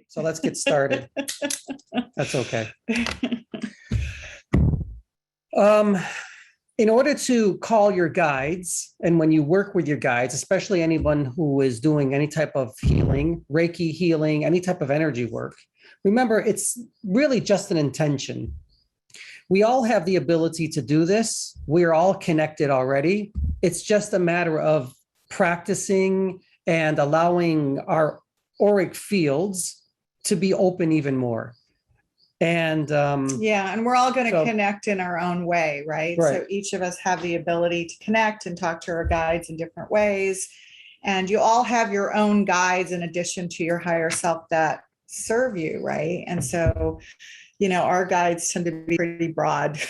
So let's get started. That's okay. In order to call your guides, and when you work with your guides, especially anyone who is doing any type of healing, Reiki healing, any type of energy work, remember, it's really just an intention. We all have the ability to do this. We are all connected already. It's just a matter of practicing and allowing our auric fields to be open even more. And and we're all going to connect in our own way, right? Right. So each of us have the ability to connect and talk to our guides in different ways. And you all have your own guides in addition to your higher self that serve you, right? And so, our guides tend to be pretty broad.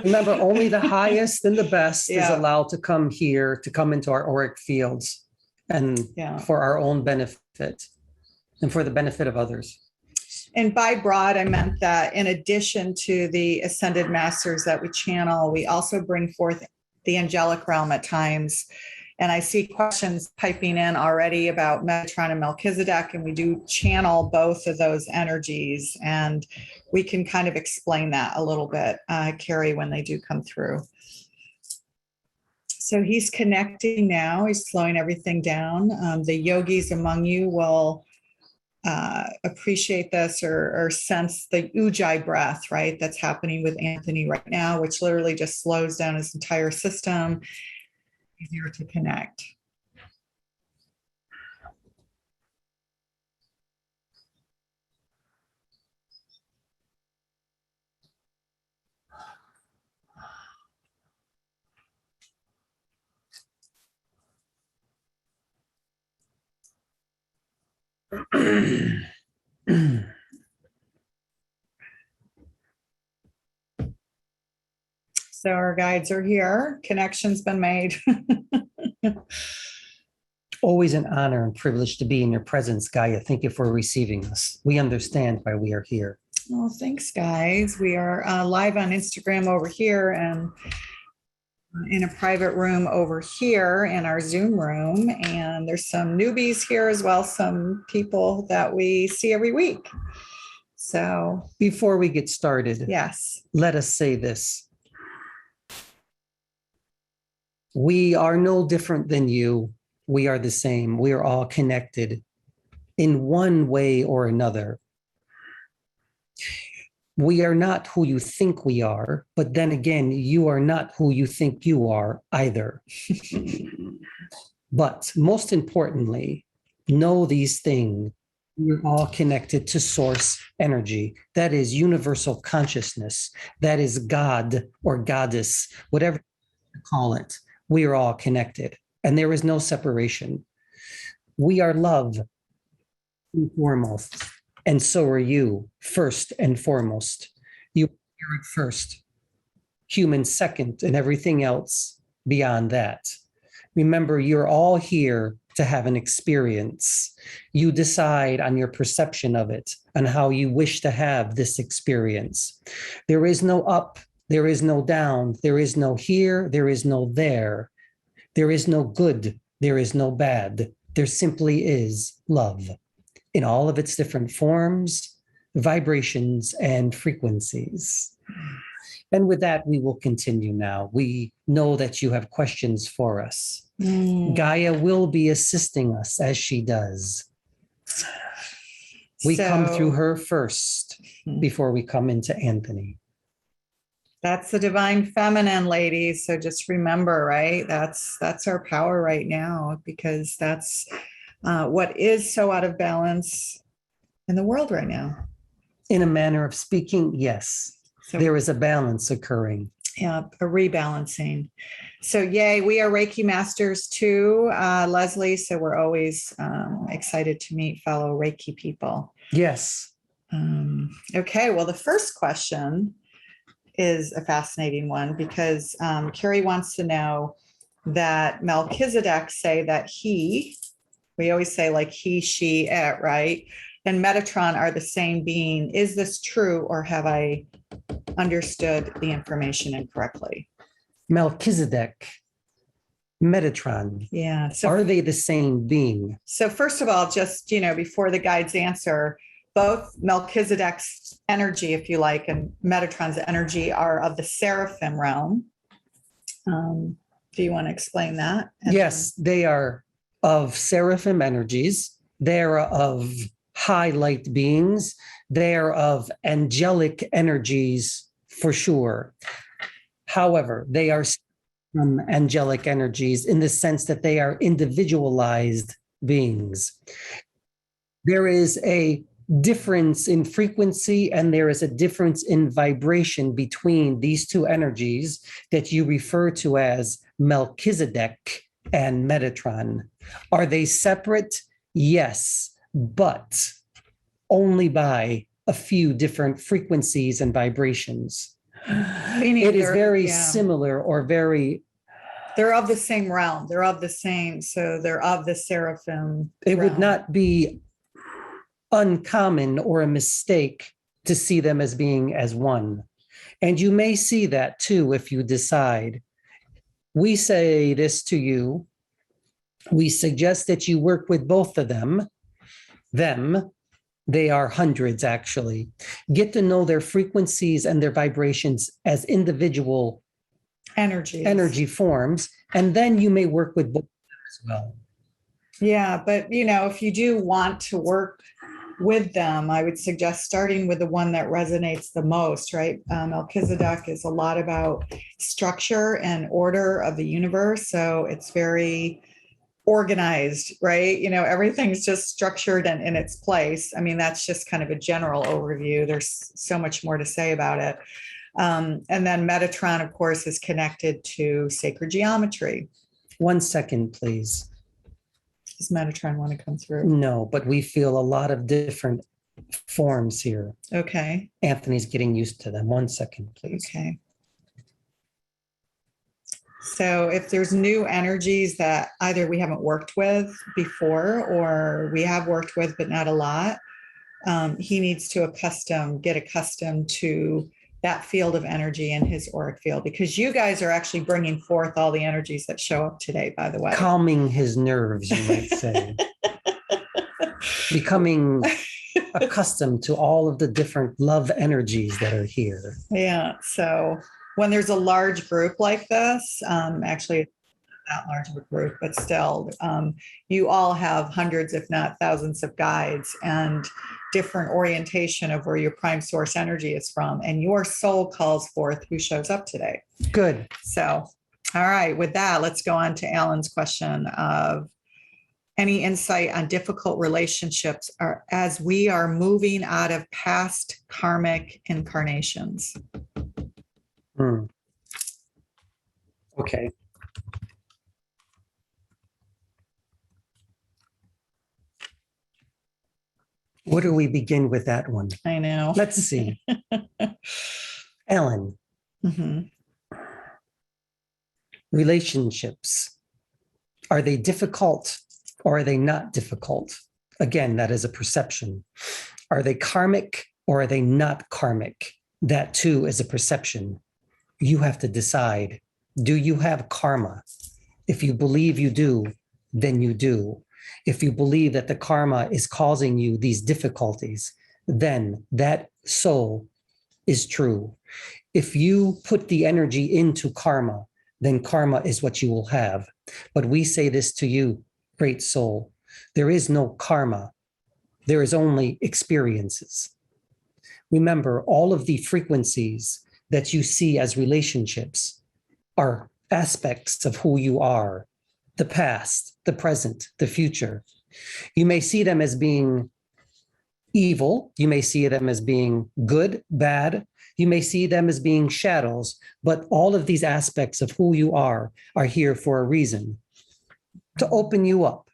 Remember, only the highest and the best is allowed to come here, to come into our auric fields, and for our own benefit and for the benefit of others. And by broad, I meant that in addition to the ascended masters that we channel, we also bring forth the angelic realm at times. And I see questions piping in already about Metatron and Melchizedek, and we do channel both of those energies. And we can kind of explain that a little bit, Carrie, when they do come through. So he's connecting now. He's slowing everything down. The yogis among you will appreciate this or sense the ujjayi breath, right? That's happening with Anthony right now, which literally just slows down his entire system. Easier to connect. So our guides are here. Connection's been made. Always an honor and privilege to be in your presence, Gaia. Thank you for receiving us. We understand why we are here. Well, thanks, guys. We are live on Instagram over here and in a private room over here in our Zoom room. And there's some newbies here as well, some people that we see every week. So before we get started, yes, let us say this. We are no different than you. We are the same. We are all connected in one way or another. We are not who you think we are, but then again, you are not who you think you are either. But most importantly, know these things. We're all connected to source energy. That is universal consciousness. That is God or goddess, whatever you call it. We are all connected, and there is no separation. We are love foremost, and so are you, first and foremost. You are spirit first, human second, and everything else beyond that. Remember, you're all here to have an experience. You decide on your perception of it and how you wish to have this experience. There is no up. There is no down, there is no here, there is no there. There is no good, there is no bad. There simply is love in all of its different forms, vibrations, and frequencies. And with that, we will continue now. We know that you have questions for us. Gaia will be assisting us as she does. We come through her first before we come into Anthony. That's the divine feminine, ladies. So just remember, right? That's our power right now, because that's what is so out of balance in the world right now. In a manner of speaking, yes. So there is a balance occurring. Yeah, a rebalancing. So yay, we are Reiki masters too, Leslie. So we're always excited to meet fellow Reiki people. Yes. Okay, well, the first question is a fascinating one, because Carrie wants to know that Melchizedek say that we always say like he, she, it, right? And Metatron are the same being. Is this true, or have I understood the information incorrectly? Melchizedek Metatron. Yeah. Are they the same being? So first of all, just, before the guides answer, both Melchizedek's energy, if you like, and Metatron's energy are of the seraphim realm. Do you want to explain that? Yes, they are of seraphim energies. They're of high light beings. They're of angelic energies for sure. However, they are from angelic energies in the sense that they are individualized beings. There is a difference in frequency and there is a difference in vibration between these two energies that you refer to as Melchizedek and Metatron. Are they separate? Yes, but only by a few different frequencies and vibrations. It is very similar or very. They're of the same realm. They're of the same. So they're of the seraphim. It would not be uncommon or a mistake to see them as being as one. And you may see that too if you decide. We say this to you. We suggest that you work with both of them. They are hundreds actually. Get to know their frequencies and their vibrations as individual energy forms. And then you may work with both of them as well. Yeah, but if you do want to work with them, I would suggest starting with the one that resonates the most, right? Melchizedek is a lot about structure and order of the universe. So it's very organized, right? Everything's just structured and in its place. I mean, that's just kind of a general overview. There's so much more to say about it. And then Metatron, of course, is connected to sacred geometry. 1 second, please. Does Metatron want to come through? No, but we feel a lot of different forms here. Okay. Anthony's getting used to them. 1 second, please. Okay. So if there's new energies that either we haven't worked with before or we have worked with, but not a lot, he needs to get accustomed to that field of energy in his auric field, because you guys are actually bringing forth all the energies that show up today, by the way. Calming his nerves, you might say. Becoming accustomed to all of the different love energies that are here. Yeah. So when there's a large group like this, actually not large of a group, but still, you all have hundreds, if not thousands of guides and different orientation of where your prime source energy is from. And your soul calls forth who shows up today. Good. So, all right, with that, let's go on to Alan's question of any insight on difficult relationships as we are moving out of past karmic incarnations. Okay. Where do we begin with that one? I know. Let's see. Ellen, relationships, are they difficult or are they not difficult? Again, that is a perception. Are they karmic or are they not karmic? That too is a perception. You have to decide, do you have karma? If you believe you do, then you do. If you believe that the karma is causing you these difficulties, then that so is true. If you put the energy into karma, then karma is what you will have. But we say this to you, great soul, there is no karma. There is only experiences. Remember, all of the frequencies that you see as relationships are aspects of who you are, the past, the present, the future. You may see them as being evil. You may see them as being good, bad. You may see them as being shadows, but all of these aspects of who you are here for a reason, to open you up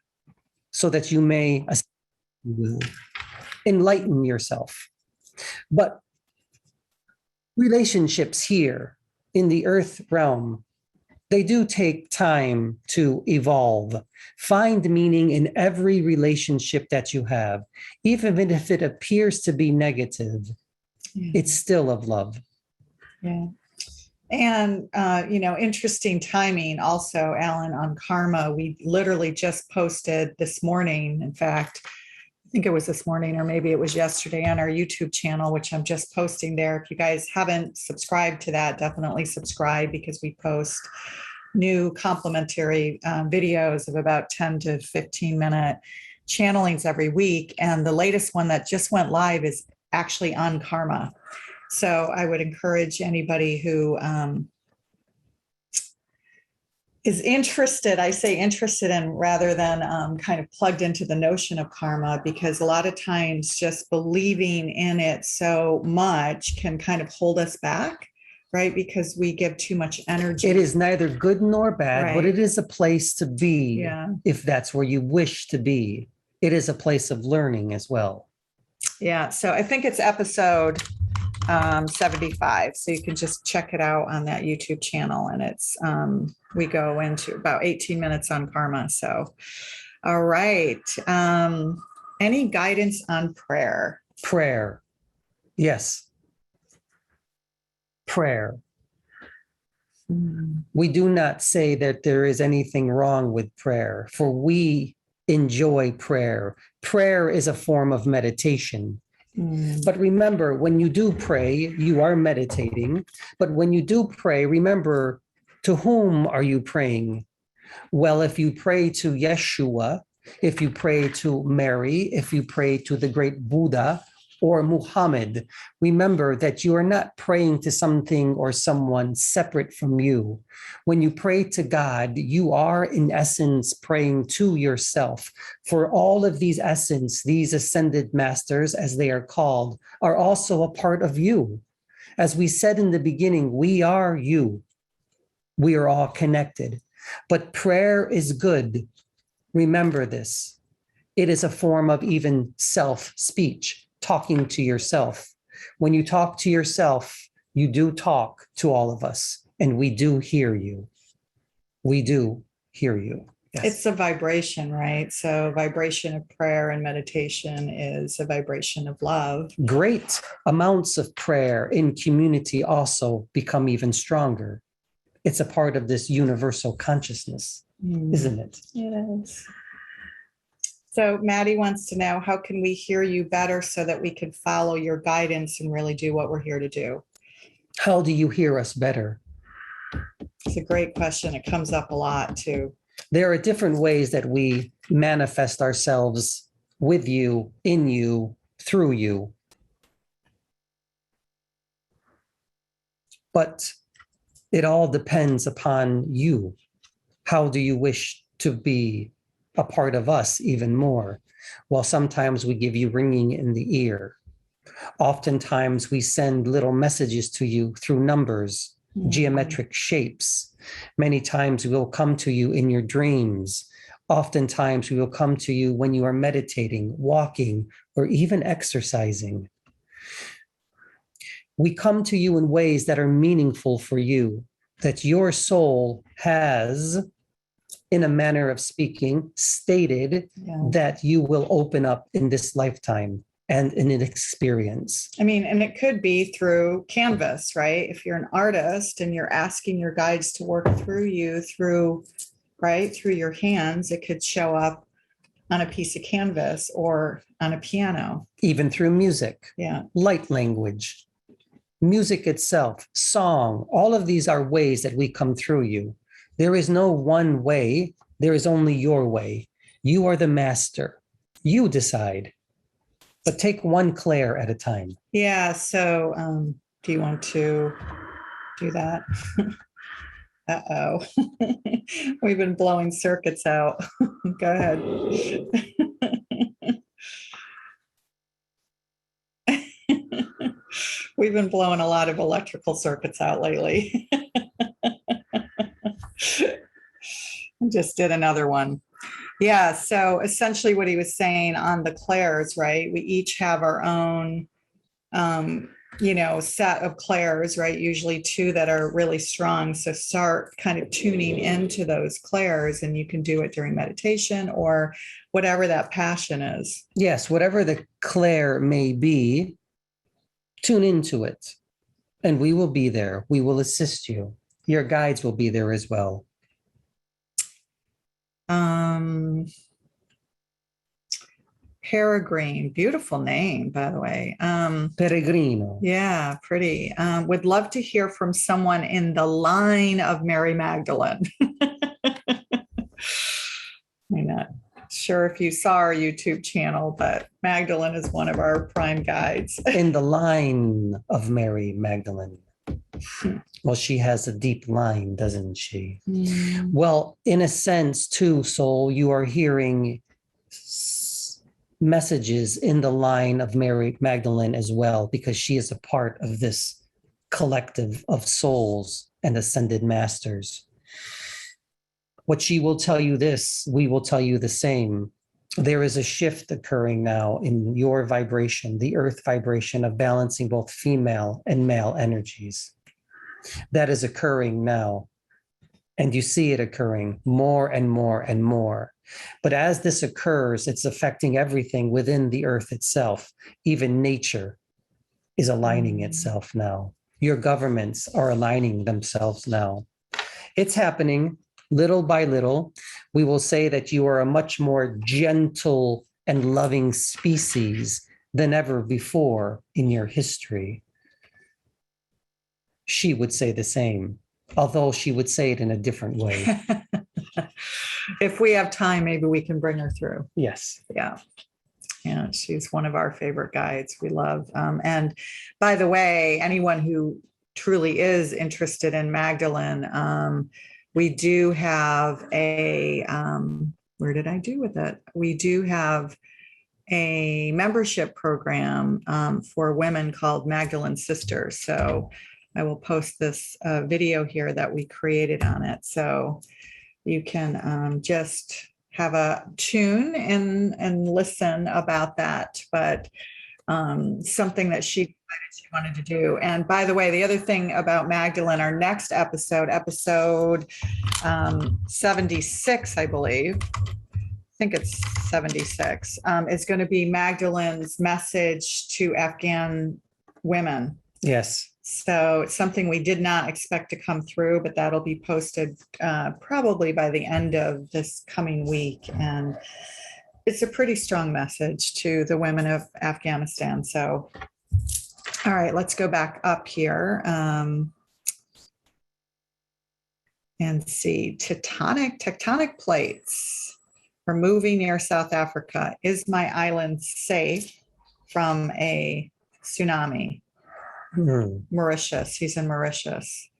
so that you may enlighten yourself. But relationships here in the earth realm, they do take time to evolve. Find meaning in every relationship that you have. Even if it appears to be negative, it's still of love. Yeah. And, interesting timing also, Alan, on karma. We literally just posted this morning. In fact, I think it was this morning or maybe it was yesterday on our YouTube channel, which I'm just posting there. If you guys haven't subscribed to that, definitely subscribe because we post new complimentary videos of about 10 to 15-minute channelings every week. And the latest one that just went live is actually on karma. So I would encourage anybody who is interested, I say interested in rather than kind of plugged into the notion of karma, because a lot of times just believing in it so much can kind of hold us back, right? Because we give too much energy. It is neither good nor bad, but Right. it is a place to be if that's where you wish to be. It is a place of learning as well. Yeah. So I think it's episode 75. So you can just check it out on that YouTube channel. And it's, we go into about 18 minutes on karma. So, all right. Any guidance on prayer? Prayer. Yes. Prayer. We do not say that there is anything wrong with prayer, for we enjoy prayer. Prayer is a form of meditation. But remember, when you do pray, you are meditating. But when you do pray, remember, to whom are you praying? Well, if you pray to Yeshua, if you pray to Mary, if you pray to the great Buddha or Muhammad, remember that you are not praying to something or someone separate from you. When you pray to God, you are in essence praying to yourself. For all of these essence, these ascended masters, as they are called, are also a part of you. As we said in the beginning, we are you. We are all connected. But prayer is good. Remember this. It is a form of even self-speech, talking to yourself. When you talk to yourself, you do talk to all of us, and we do hear you. We do hear you. Yes. It's a vibration, right? So vibration of prayer and meditation is a vibration of love. Great amounts of prayer in community also become even stronger. It's a part of this universal consciousness, isn't it? It is. So Maddie wants to know, how can we hear you better so that we can follow your guidance and really do what we're here to do? How do you hear us better? It's a great question. It comes up a lot too. There are different ways that we manifest ourselves with you, in you, through you. But it all depends upon you. How do you wish to be a part of us even more? Well, sometimes we give you ringing in the ear. Oftentimes we send little messages to you through numbers, geometric shapes. Many times we will come to you in your dreams. Oftentimes we will come to you when you are meditating, walking, or even exercising. We come to you in ways that are meaningful for you, that your soul has, in a manner of speaking, stated that you will open up in this lifetime and in an experience. I mean, and it could be through canvas, right? If you're an artist and you're asking your guides to work through you, through your hands, it could show up on a piece of canvas or on a piano. Even through music, light language, music itself, song, all of these are ways that we come through you. There is no one way. There is only your way. You are the master. You decide. But take one Claire at a time. Yeah. So do you want to do that? Uh-oh. We've been blowing circuits out. Go ahead. We've been blowing a lot of electrical circuits out lately. Just did another one. Yeah. So essentially what he was saying on the clairs, right? We each have our own, set of clairs, right? Usually two that are really strong. So start kind of tuning into those clairs, and you can do it during meditation or whatever that passion is. Yes. Whatever the clair may be, tune into it. And we will be there. We will assist you. Your guides will be there as well. Peregrine, beautiful name, by the way. Peregrino. Yeah, pretty. Would love to hear from someone in the line of Mary Magdalene. I'm not sure if you saw our YouTube channel, but Magdalene is one of our prime guides. In the line of Mary Magdalene. Well, she has a deep line, doesn't she? Mm. Well, in a sense, too, Soul, you are hearing messages in the line of Mary Magdalene as well, because she is a part of this collective of souls and ascended masters. What she will tell you this, we will tell you the same. There is a shift occurring now in your vibration, the earth vibration of balancing both female and male energies. That is occurring now. And you see it occurring more and more and more. But as this occurs, it's affecting everything within the earth itself. Even nature is aligning itself now. Your governments are aligning themselves now. It's happening little by little. We will say that you are a much more gentle and loving species than ever before in your history. She would say the same, although she would say it in a different way. If we have time, maybe we can bring her through. Yes. Yeah. Yeah, she's one of our favorite guides we love. And by the way, anyone who truly is interested in Magdalene, we do have a, where did I do with it? We do have a membership program for women called Magdalene Sisters. So I will post this video here that we created on it. So you can just have a tune and listen about that. But something that she decided she wanted to do. And by the way, the other thing about Magdalene, our next episode 76, I believe. I think it's 76, is going to be Magdalene's message to Afghan women. Yes. So it's something we did not expect to come through, but that'll be posted probably by the end of this coming week. And it's a pretty strong message to the women of Afghanistan. So, all right, let's go back up here and see. Tectonic plates are moving near South Africa. Is my island safe from a tsunami? Mauritius. He's in Mauritius.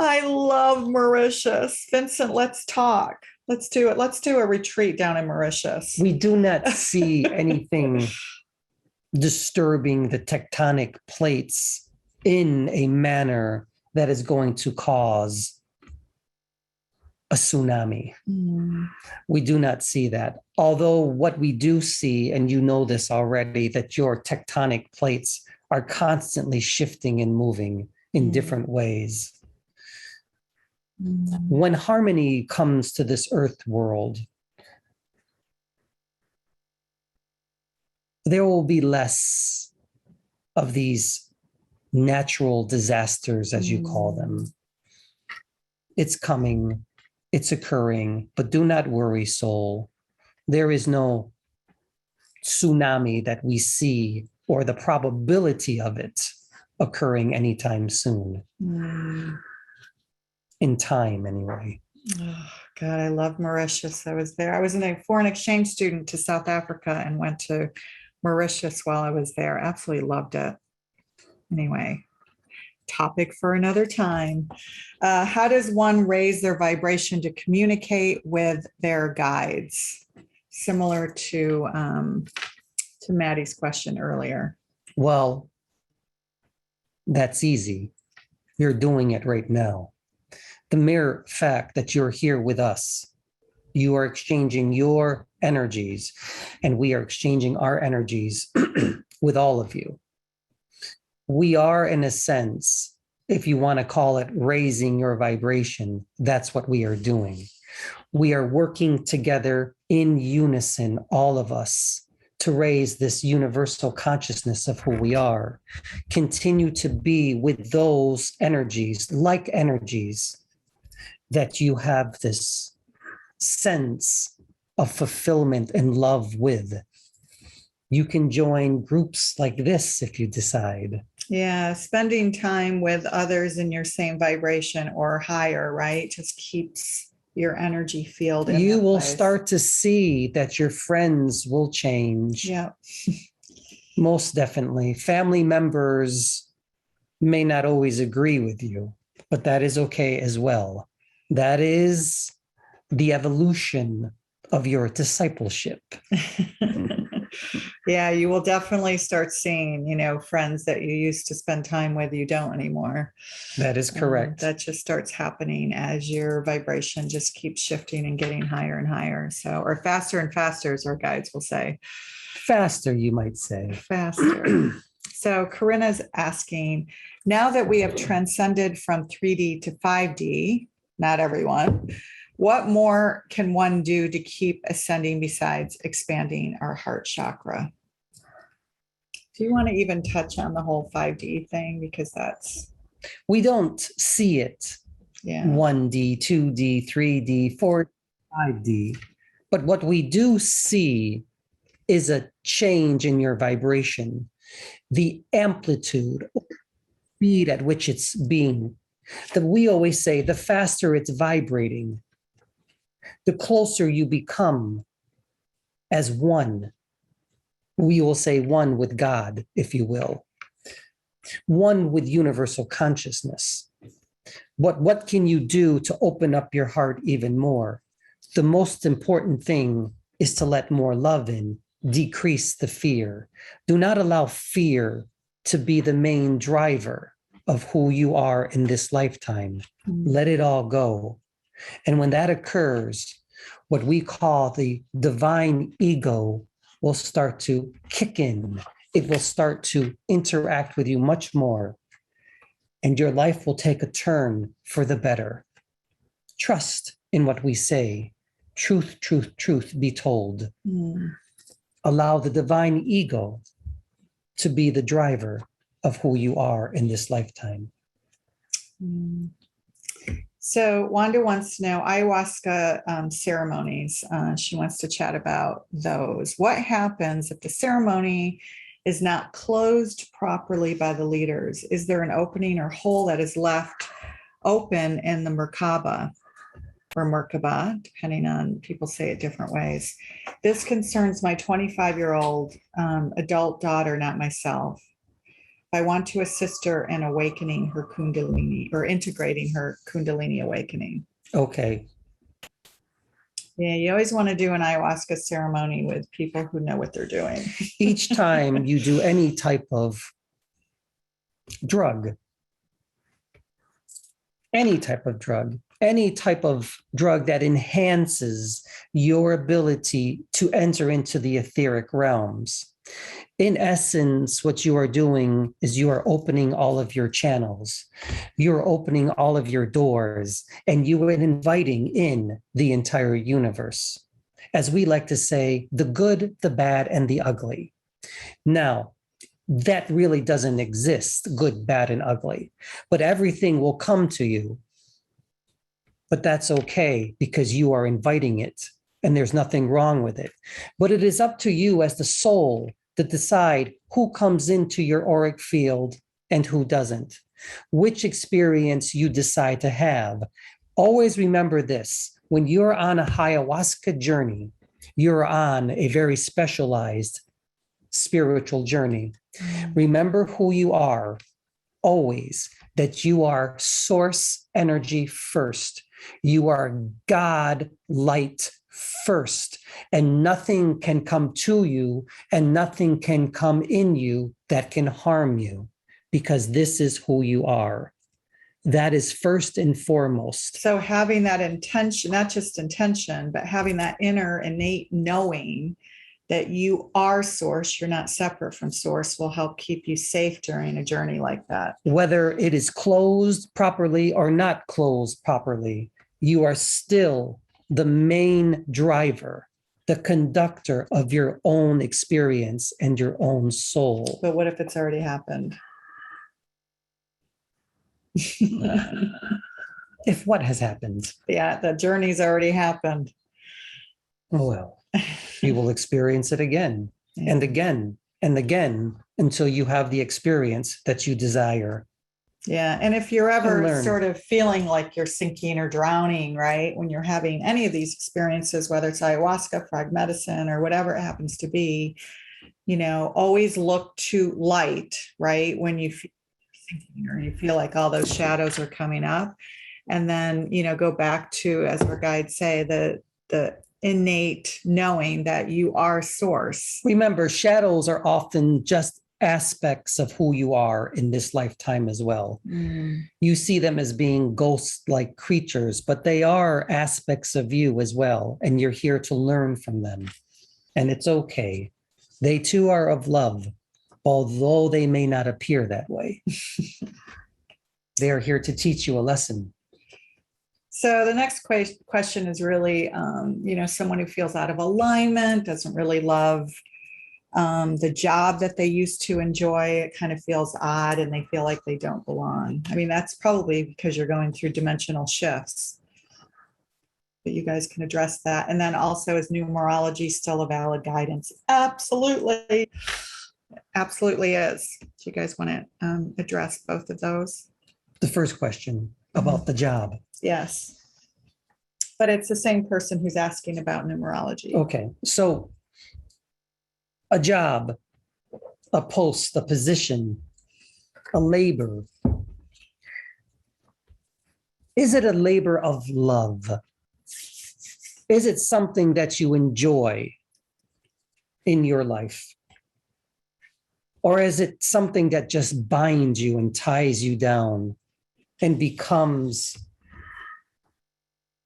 I love Mauritius. Vincent, let's talk. Let's do it. Let's do a retreat down in Mauritius. We do not see anything disturbing the tectonic plates in a manner that is going to cause a tsunami. We do not see that. Although what we do see, and you know this already, that your tectonic plates are constantly shifting and moving in different ways. When harmony comes to this earth world, there will be less of these natural disasters, as you call them. It's coming, it's occurring, but do not worry, soul. There is no tsunami that we see or the probability of it occurring anytime soon. In time, anyway. Oh, God, I love Mauritius. I was there. I was a foreign exchange student to South Africa and went to Mauritius while I was there. Absolutely loved it. Anyway, topic for another time. How does one raise their vibration to communicate with their guides? Similar to Maddie's question earlier. Well, that's easy. You're doing it right now. The mere fact that you're here with us, you are exchanging your energies, and we are exchanging our energies with all of you. We are, in a sense, if you want to call it raising your vibration, that's what we are doing. We are working together in unison, all of us, to raise this universal consciousness of who we are. Continue to be with those energies, like energies, that you have this sense of fulfillment and love with. You can join groups like this if you decide. Yeah, spending time with others in your same vibration or higher, right? Just keeps your energy field in You that will place. start to see that your friends will change. Yeah. Most definitely. Family members may not always agree with you, but that is okay as well. That is the evolution of your discipleship. Yeah, you will definitely start seeing, friends that you used to spend time with, you don't anymore. That is correct. That just starts happening as your vibration just keeps shifting and getting higher and higher. So, or faster and faster, as our guides will say. Faster, you might say. Faster. So Corinna's asking, now that we have transcended from 3D to 5D, not everyone, what more can one do to keep ascending besides expanding our heart chakra? Do you want to even touch on the whole 5D thing? Because that's... We don't see it. Yeah. 1D, 2D, 3D, 4D, 5D. But what we do see is a change in your vibration, the amplitude, speed at which it's being. That we always say, the faster it's vibrating, the closer you become as one. We will say one with God, if you will. One with universal consciousness. What can you do to open up your heart even more? The most important thing is to let more love in, decrease the fear. Do not allow fear to be the main driver of who you are in this lifetime. Let it all go. And when that occurs, what we call the divine ego will start to kick in. It will start to interact with you much more. And your life will take a turn for the better. Trust in what we say. Truth, truth, truth be told. Allow the divine ego to be the driver of who you are in this lifetime. So Wanda wants to know ayahuasca ceremonies. She wants to chat about those. What happens if the ceremony is not closed properly by the leaders? Is there an opening or hole that is left open in the Merkaba or Merkaba, depending on people say it different ways? This concerns my 25-year-old adult daughter, not myself. I want to assist her in awakening her Kundalini or integrating her Kundalini awakening. Okay. Yeah, you always want to do an ayahuasca ceremony with people who know what they're doing. Each time you do any type of drug, any type of drug that enhances your ability to enter into the etheric realms. In essence, what you are doing is you are opening all of your channels. You're opening all of your doors, and you are inviting in the entire universe. As we like to say, the good, the bad, and the ugly. Now, that really doesn't exist, good, bad, and ugly. But everything will come to you. But that's okay because you are inviting it, and there's nothing wrong with it. But it is up to you as the soul to decide who comes into your auric field and who doesn't, which experience you decide to have. Always remember this: when you're on a ayahuasca journey, you're on a very specialized spiritual journey. Remember who you are, always, that you are source energy first. You are God light first, and nothing can come to you and nothing can come in you that can harm you, because this is who you are. That is first and foremost. So having that intention, not just intention, but having that inner innate knowing that you are source, you're not separate from source, will help keep you safe during a journey like that. Whether it is closed properly or not closed properly, you are still the main driver the conductor of your own experience and your own soul. But what if it's already happened? If what has happened? Yeah, the journey's already happened. Well, you will experience it again and again and again until you have the experience that you desire. Yeah. And if you're ever learn. sort of feeling like you're sinking or drowning, right, when you're having any of these experiences, whether it's ayahuasca, frog medicine, or whatever it happens to be, always look to light, right? When you feel sinking or you feel like all those shadows are coming up. And then, go back to, as our guides say, the innate knowing that you are source. Remember, shadows are often just aspects of who you are in this lifetime as well. You see them as being ghost-like creatures, but they are aspects of you as well, and you're here to learn from them. And it's okay. They too are of love, although they may not appear that way. They are here to teach you a lesson. So the next question is really, someone who feels out of alignment, doesn't really love the job that they used to enjoy. It kind of feels odd and they feel like they don't belong. I mean, that's probably because you're going through dimensional shifts. But you guys can address that. And then also, is numerology still a valid guidance? Absolutely. Absolutely is. Do you guys want to address both of those? The first question about the job. Yes. But it's the same person who's asking about numerology. Okay. So a job, a post, a position, a labor. Is it a labor of love? Is it something that you enjoy in your life? Or is it something that just binds you and ties you down and becomes,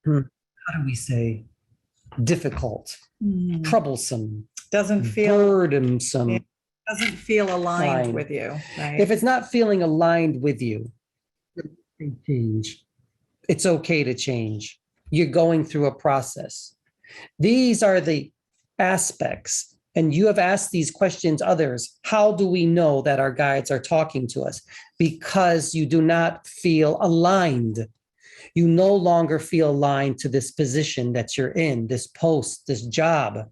how do we say, difficult, troublesome, doesn't feel burdensome? Doesn't feel aligned with you, right? If it's not feeling aligned with you, change. It's okay to change. You're going through a process. These are the aspects, and you have asked these questions others. How do we know that our guides are talking to us? Because you do not feel aligned. You no longer feel aligned to this position that you're in, this post, this job.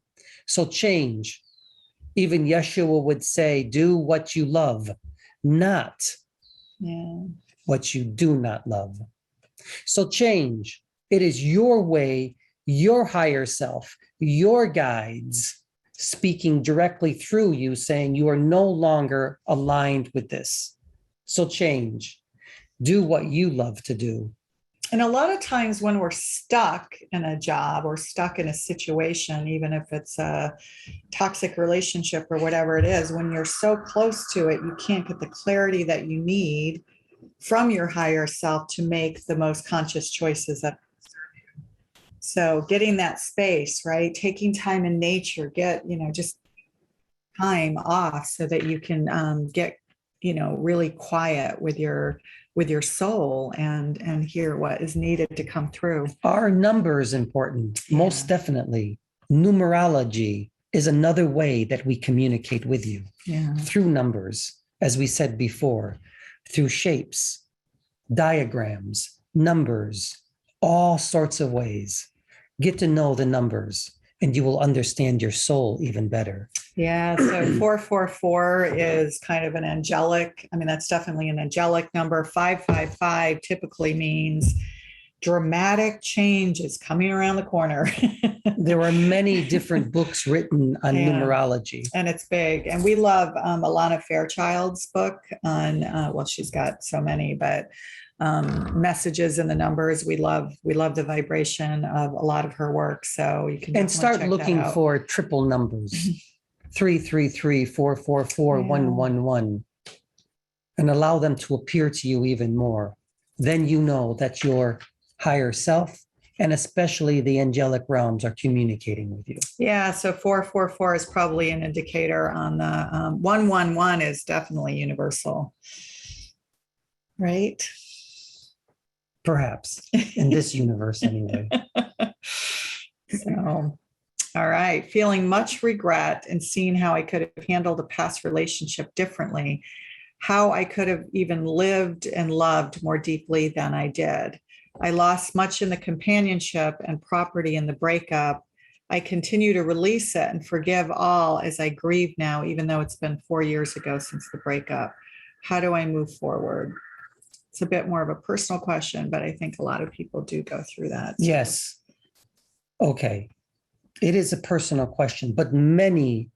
So change. Even Yeshua would say, do what you love, not what you do not love. So change. It is your way, your higher self, your guides speaking directly through you, saying you are no longer aligned with this. So change. Do what you love to do. And a lot of times when we're stuck in a job or stuck in a situation, even if it's a toxic relationship or whatever it is, when you're so close to it, you can't get the clarity that you need from your higher self to make the most conscious choices that serve you. So getting that space, right? Taking time in nature, just time off so that you can get, really quiet with your soul and hear what is needed to come through. Are numbers important? Most definitely. Numerology is another way that we communicate with you through numbers, as we said before, through shapes, diagrams, numbers, all sorts of ways. Get to know the numbers and you will understand your soul even better. Yeah, so 444 is kind of an angelic. I mean, that's definitely an angelic number. 555 typically means dramatic change is coming around the corner. There are many different books written on numerology. And it's big. And we love Alana Fairchild's book on, she's got so many, but messages in the numbers. We love the vibration of a lot of her work. So you can start looking for triple numbers. 333 444 111, and allow them to appear to you even more. Then you know that your higher self and especially the angelic realms are communicating with you. Yeah, so 444 is probably an indicator on the 111 is definitely universal, right? Perhaps in this universe anyway. So All right. Feeling much regret and seeing how I could have handled a past relationship differently, how I could have even lived and loved more deeply than I did. I lost much in the companionship and property in the breakup. I continue to release it and forgive all as I grieve now, even though it's been 4 years ago since the breakup. How do I move forward? It's a bit more of a personal question, but I think a lot of people do go through that. Yes. Okay. It is a personal question, but many,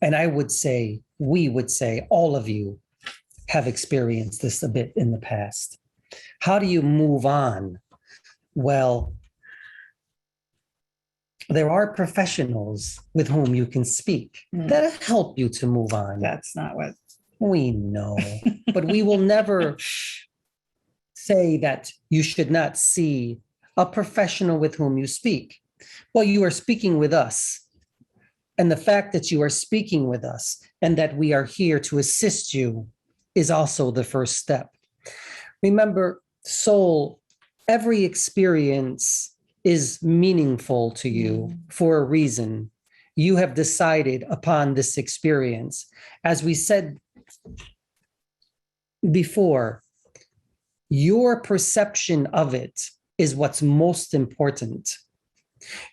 and I would say, we would say, all of you have experienced this a bit in the past. How do you move on? Well, there are professionals with whom you can speak that help you to move on. That's not what we know, but we will never say that you should not see a professional with whom you speak. Well, you are speaking with us. And the fact that you are speaking with us and that we are here to assist you is also the first step. Remember, soul, every experience is meaningful to you for a reason. You have decided upon this experience. As we said before, your perception of it is what's most important.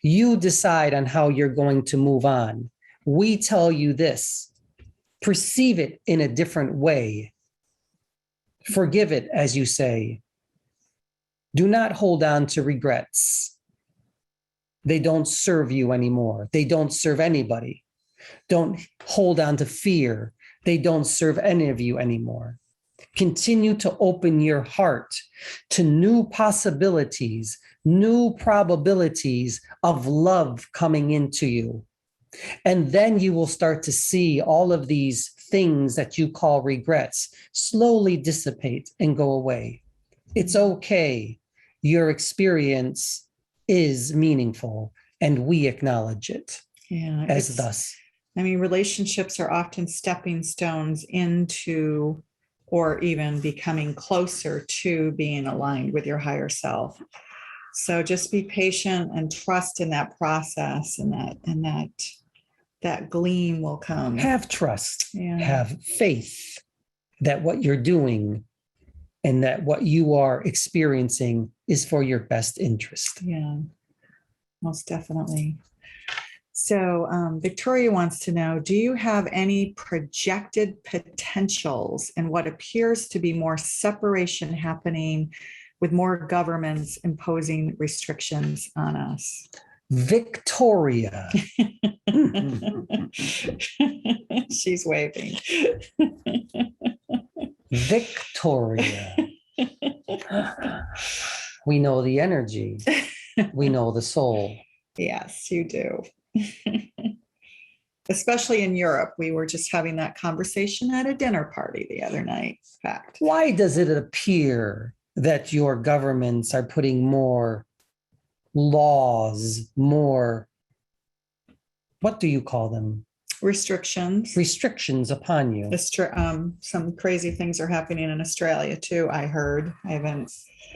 You decide on how you're going to move on. We tell you this, perceive it in a different way. Forgive it, as you say. Do not hold on to regrets. They don't serve you anymore. They don't serve anybody. Don't hold on to fear. They don't serve any of you anymore. Continue to open your heart to new possibilities, new probabilities of love coming into you. And then you will start to see all of these things that you call regrets slowly dissipate and go away. It's okay. Your experience is meaningful and we acknowledge it as thus. I mean, relationships are often stepping stones into or even becoming closer to being aligned with your higher self. So just be patient and trust in that process, and that gleam will come. Have trust, have faith that what you're doing and that what you are experiencing is for your best interest. Yeah, most definitely. So Victoria wants to know, do you have any projected potentials in what appears to be more separation happening with more governments imposing restrictions on us? Victoria. She's waving. Victoria. We know the energy. We know the soul. Yes, you do. Especially in Europe. We were just having that conversation at a dinner party the other night. In fact. Why does it appear that your governments are putting more laws, more, what do you call them? Restrictions upon you. Some crazy things are happening in Australia too, I heard.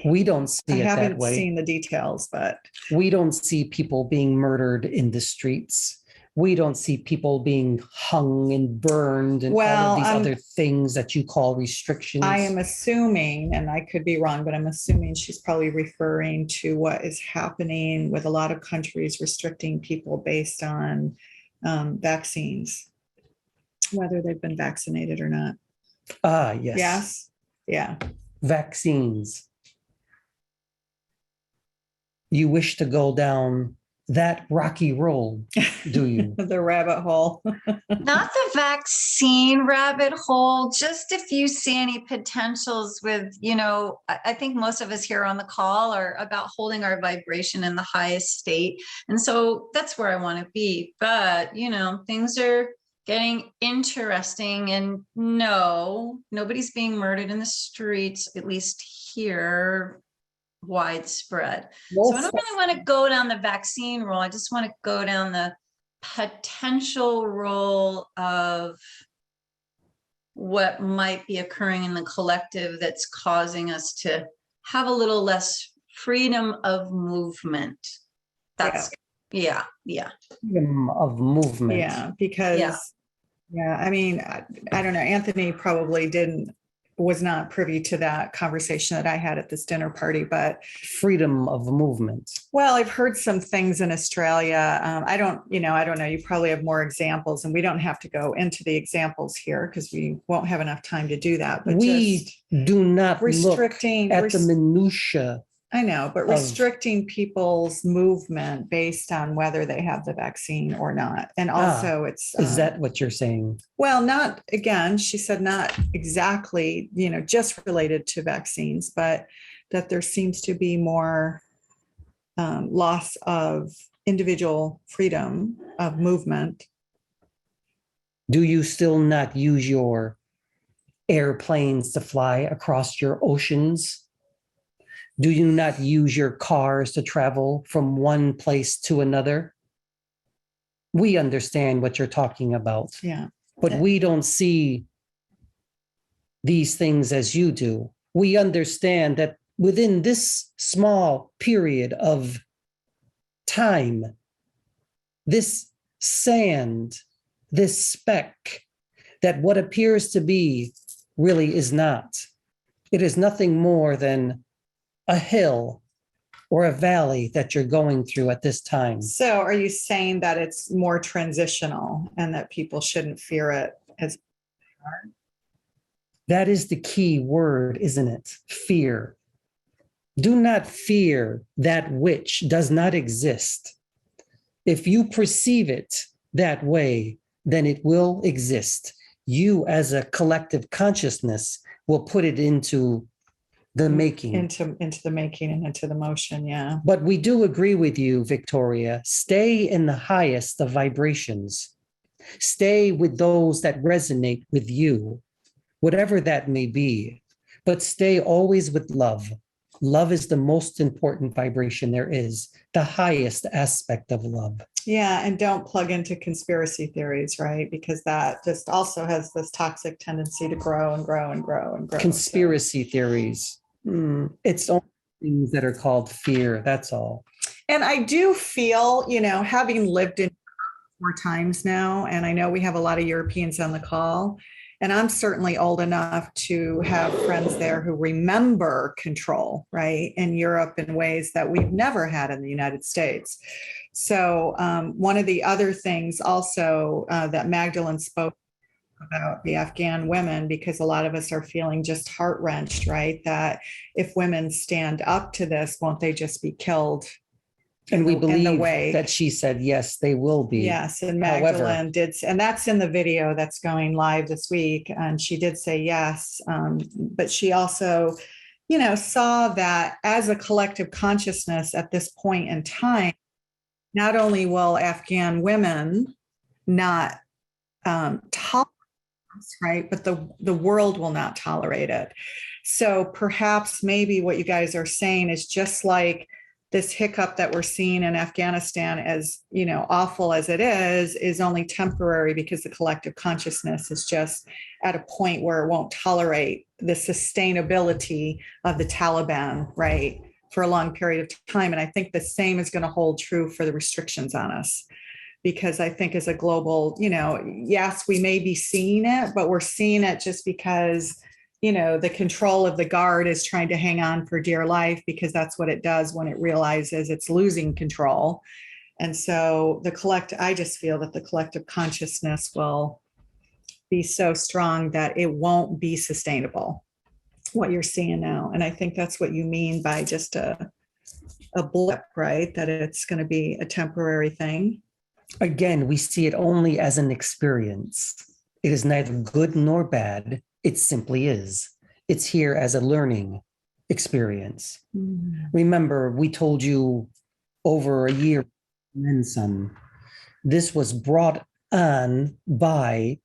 We don't see it that way. I haven't seen the details, but we don't see people being murdered in the streets. We don't see people being hung and burned and all of these other things that you call restrictions. I am assuming, and I could be wrong, but I'm assuming she's probably referring to what is happening with a lot of countries restricting people based on vaccines, whether they've been vaccinated or not. Yes. Yes. Yeah. Vaccines. You wish to go down that rocky road, do you? The rabbit hole. Not the vaccine rabbit hole, just if you see any potentials with, I think most of us here on the call are about holding our vibration in the highest state. And so that's where I want to be. But, things are getting interesting, and no, nobody's being murdered in the streets, at least here. Widespread. So I don't really want to go down the vaccine role. I just want to go down the potential role of what might be occurring in the collective that's causing us to have a little less freedom of movement. That's Yeah, yeah. Freedom of movement. Yeah, because, yeah, I mean, I don't know, Anthony probably was not privy to that conversation that I had at this dinner party, but Freedom of movement. well, I've heard some things in Australia. I don't know. You probably have more examples, and we don't have to go into the examples here because we won't have enough time to do that. But We just do not look restricting, at the minutia. I know, but restricting people's movement based on whether they have the vaccine or not. And also it's, Is that what you're saying? well, not, again, she said not exactly, just related to vaccines, but that there seems to be more loss of individual freedom of movement. Do you still not use your airplanes to fly across your oceans? Do you not use your cars to travel from one place to another? We understand what you're talking about. Yeah. But we don't see these things as you do. We understand that within this small period of time, this sand, this speck, that what appears to be really is not. It is nothing more than a hill or a valley that you're going through at this time. So are you saying that it's more transitional and that people shouldn't fear it as That is the key word, isn't it? Fear. Do not fear that which does not exist. If you perceive it that way, then it will exist. You, as a collective consciousness, will put it into the making. into the making and into the motion? Yeah. But we do agree with you, Victoria. Stay in the highest of vibrations. Stay with those that resonate with you, whatever that may be. But stay always with love. Love is the most important vibration there is, the highest aspect of love. Yeah. And don't plug into conspiracy theories, right? Because that just also has this toxic tendency to grow and grow and grow and grow. Conspiracy theories. It's only things that are called fear. That's all. And I do feel, having lived in 4 times now, and I know we have a lot of Europeans on the call, and I'm certainly old enough to have friends there who remember control, right, in Europe in ways that we've never had in the United States. So one of the other things also that Magdalene spoke about the Afghan women, because a lot of us are feeling just heart-wrenched, right? That if women stand up to this, won't they just be killed? And we believe in the way that she said, yes, they will be. Yes, and Magdalene did, and that's in the video that's going live this week. And she did say yes, but she also, saw that as a collective consciousness at this point in time, not only will Afghan women not tolerate, right, but the world will not tolerate it. So perhaps maybe what you guys are saying is just like this hiccup that we're seeing in Afghanistan, as awful as it is only temporary, because the collective consciousness is just at a point where it won't tolerate the sustainability of the Taliban, right, for a long period of time. And I think the same is going to hold true for the restrictions on us, because I think as a global, yes, we may be seeing it, but we're seeing it just because the control of the guard is trying to hang on for dear life, because that's what it does when it realizes it's losing control. And so I just feel that the collective consciousness will be so strong that it won't be sustainable, what you're seeing now. And I think that's what you mean by just a blip, right? That it's going to be a temporary thing. Again, we see it only as an experience. It is neither good nor bad. It simply is. It's here as a learning experience. Remember, we told you over a year and then some, this was brought on by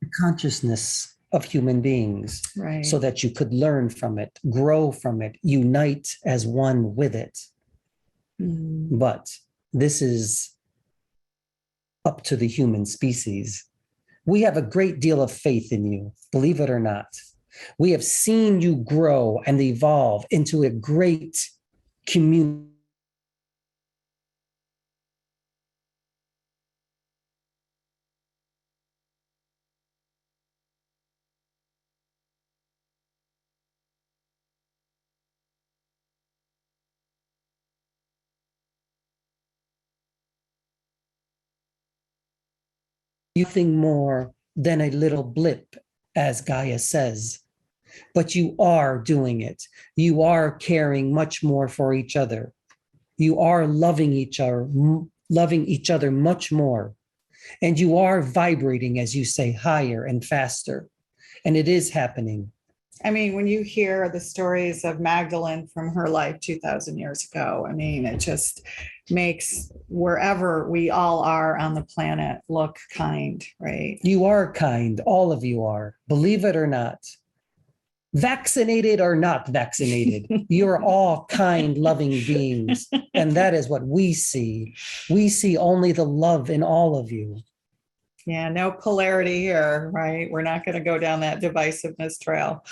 the consciousness of human beings, right, so that you could learn from it, grow from it, unite as one with it. But this is up to the human species. We have a great deal of faith in you, believe it or not. We have seen you grow and evolve into a great community nothing more than a little blip, as Gaia says. But you are doing it. You are caring much more for each other. You are loving each other much more. And you are vibrating, as you say, higher and faster. And it is happening. I mean, when you hear the stories of Magdalene from her life 2,000 years ago, I mean, it just makes wherever we all are on the planet look kind, right? You are kind. All of you are. Believe it or not. Vaccinated or not vaccinated, you're all kind, loving beings. And that is what we see. We see only the love in all of you. Yeah, no polarity here, right? We're not going to go down that divisiveness trail.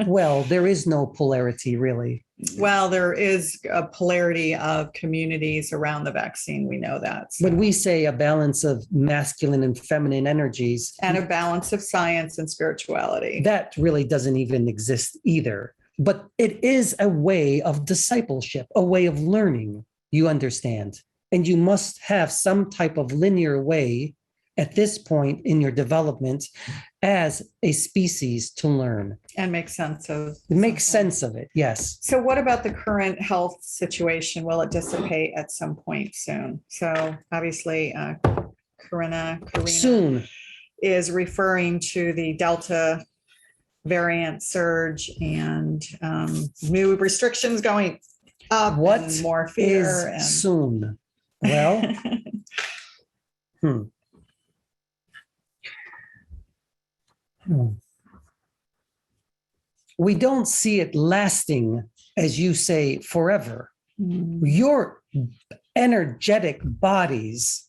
Well, there is no polarity, really. Well, there is a polarity of communities around the vaccine. We know that. So. When we say a balance of masculine and feminine energies, and a balance of science and spirituality. That really doesn't even exist either. But it is a way of discipleship, a way of learning, you understand. And you must have some type of linear way at this point in your development as a species to learn. And make sense of Make sense of it, yes. So what about the current health situation? Will it dissipate at some point soon? So obviously, Karina Soon is referring to the Delta variant surge and new restrictions going up. What and more is fear and soon? Well, we don't see it lasting, as you say, forever. Your energetic bodies,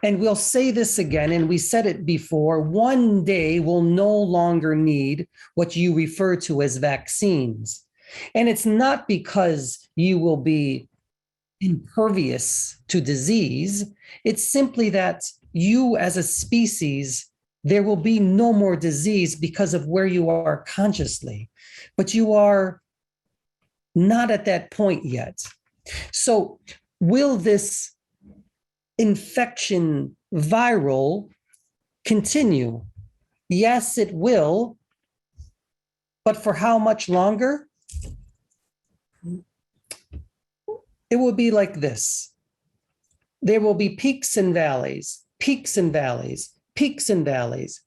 and we'll say this again, and we said it before, one day will no longer need what you refer to as vaccines. And it's not because you will be impervious to disease. It's simply that you as a species, there will be no more disease because of where you are consciously, but you are not at that point yet. So will this infection viral continue? Yes, it will. But for how much longer? It will be like this. There will be peaks and valleys, peaks and valleys, peaks and valleys,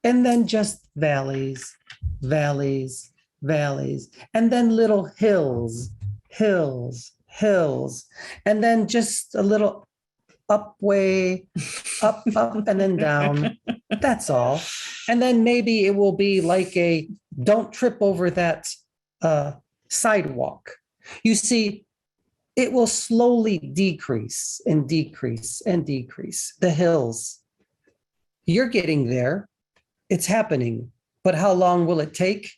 and then just valleys, valleys, valleys, and then little hills, hills, hills, and then just a little up way, up, and then down. That's all. And then maybe it will be like a don't trip over that sidewalk. You see, it will slowly decrease and decrease and decrease. The hills. You're getting there. It's happening. But how long will it take?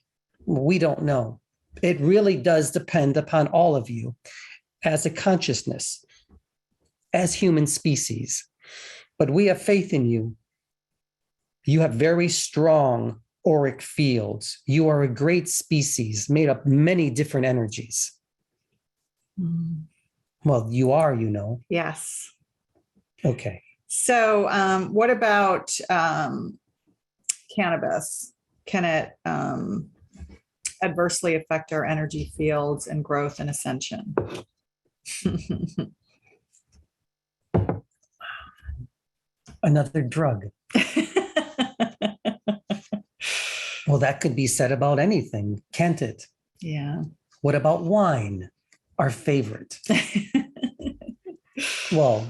We don't know. It really does depend upon all of you as a consciousness, as human species. But we have faith in you. You have very strong auric fields. You are a great species made up many different energies. Well, you are, you know. yes. Okay. So what about cannabis? Can it adversely affect our energy fields and growth and ascension? Another drug. Well, that could be said about anything, can't it? Yeah. What about wine? Our favorite. Well,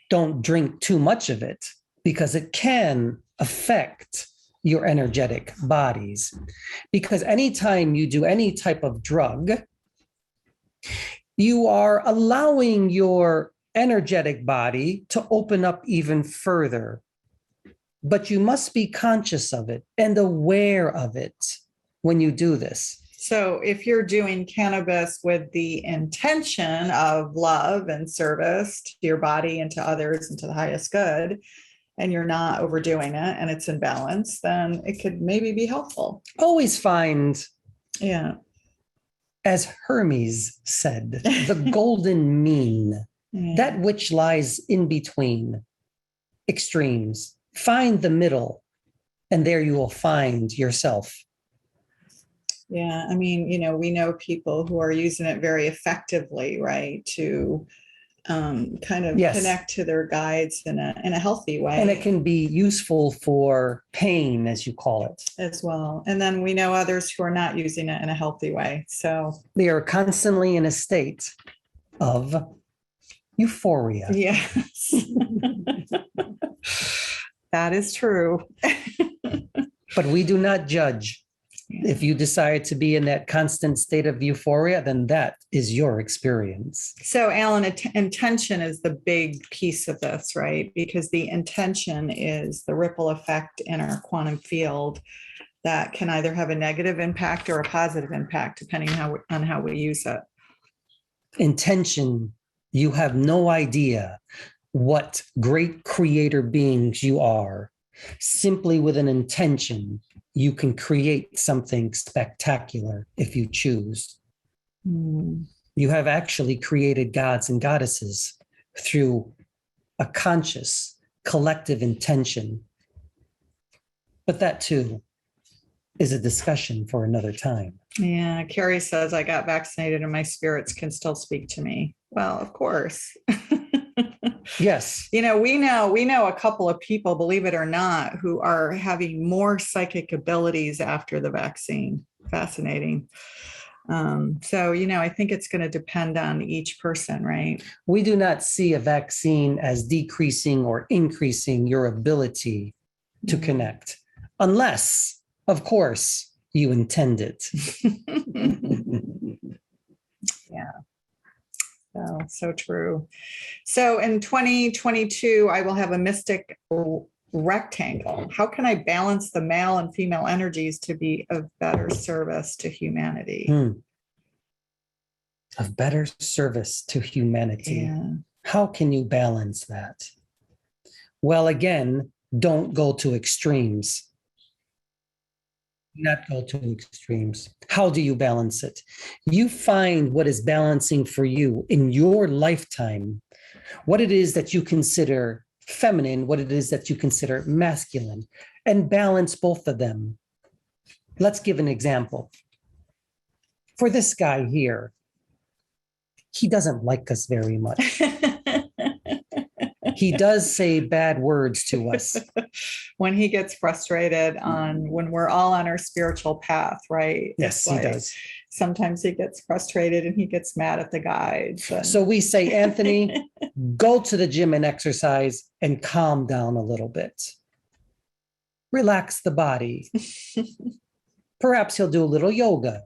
don't drink too much of it because it can affect your energetic bodies. Because anytime you do any type of drug, you are allowing your energetic body to open up even further. But you must be conscious of it and aware of it when you do this. So if you're doing cannabis with the intention of love and service to your body and to others and to the highest good, and you're not overdoing it and it's in balance, then it could maybe be helpful. Always find, Yeah. as Hermes said, the golden mean, Yeah. that which lies in between. extremes. Find the middle, and there you will find yourself. Yeah, I mean, we know people who are using it very effectively, right, to kind of Yes. connect to their guides in a healthy way. And it can be useful for pain, as you call it. As well. And then we know others who are not using it in a healthy way. So they are constantly in a state of euphoria. yes, that is true. But we do not judge. If you decide to be in that constant state of euphoria, then that is your experience. So, Alan, intention is the big piece of this, right? Because the intention is the ripple effect in our quantum field that can either have a negative impact or a positive impact, depending on how we use it. Intention, you have no idea what great creator beings you are. Simply with an intention, you can create something spectacular if you choose. You have actually created gods and goddesses through a conscious, collective intention. But that too is a discussion for another time. Yeah, Carrie says, I got vaccinated and my spirits can still speak to me. Well, of course. Yes. We know a couple of people, believe it or not, who are having more psychic abilities after the vaccine. Fascinating. So, I think it's going to depend on each person, right? We do not see a vaccine as decreasing or increasing your ability to connect, unless, of course, you intend it. Yeah. So true. So in 2022, I will have a mystic rectangle. How can I balance the male and female energies to be of better service to humanity? Of better service to humanity. Yeah. How can you balance that? Well, again, don't go to extremes. Not go to extremes. How do you balance it? You find what is balancing for you in your lifetime, what it is that you consider feminine, what it is that you consider masculine, and balance both of them. Let's give an example. For this guy here, he doesn't like us very much. He does say bad words to us. When he gets frustrated when we're all on our spiritual path, right? Yes, he does. Sometimes he gets frustrated and he gets mad at the guides. So we say, Anthony, go to the gym and exercise and calm down a little bit. Relax the body. Perhaps he'll do a little yoga.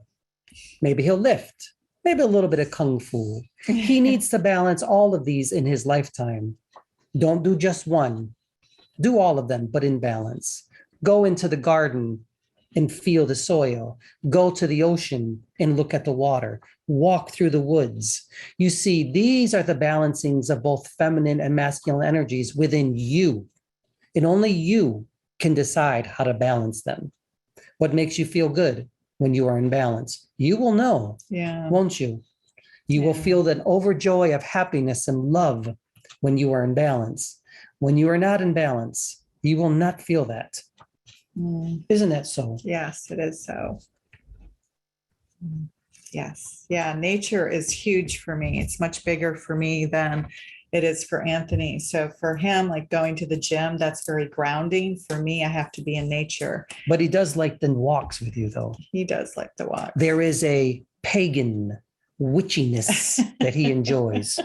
Maybe he'll lift. Maybe a little bit of kung fu. He needs to balance all of these in his lifetime. Don't do just one. Do all of them, but in balance. Go into the garden and feel the soil. Go to the ocean and look at the water. Walk through the woods. You see, these are the balancings of both feminine and masculine energies within you. And only you can decide how to balance them. What makes you feel good when you are in balance? You will know, won't you? You will feel that overjoy of happiness and love when you are in balance. When you are not in balance, you will not feel that. Isn't that so? Yes, it is so. Yes. Yeah. Nature is huge for me. It's much bigger for me than it is for Anthony. So for him, like going to the gym, that's very grounding. For me, I have to be in nature. But he does like the walks with you, though. He does like the walk. There is a pagan witchiness that he enjoys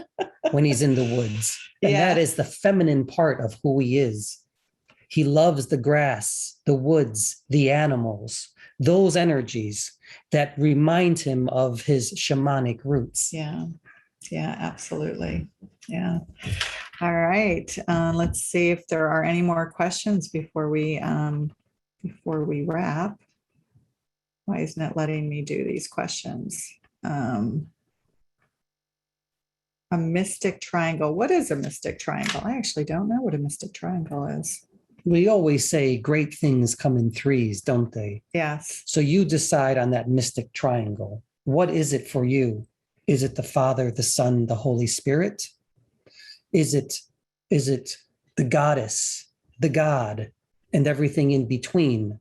when he's in the woods. And that is the feminine part of who he is. He loves the grass, the woods, the animals, those energies that remind him of his shamanic roots. Yeah. Yeah, absolutely. Yeah. All right. Let's see if there are any more questions before we wrap. Why isn't it letting me do these questions? A mystic triangle. What is a mystic triangle? I actually don't know what a mystic triangle is. We always say great things come in threes, don't they? Yes. So you decide on that mystic triangle. What is it for you? Is it the Father, the Son, the Holy Spirit? Is it the goddess, the god, and everything in between.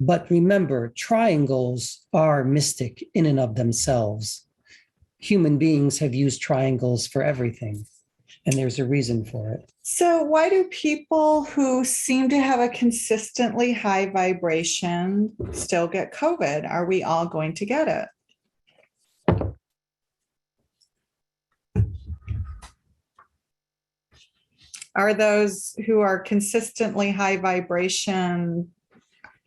But remember, triangles are mystic in and of themselves. Human beings have used triangles for everything, and there's a reason for it. So why do people who seem to have a consistently high vibration still get COVID? Are we all going to get it? Are those who are consistently high vibration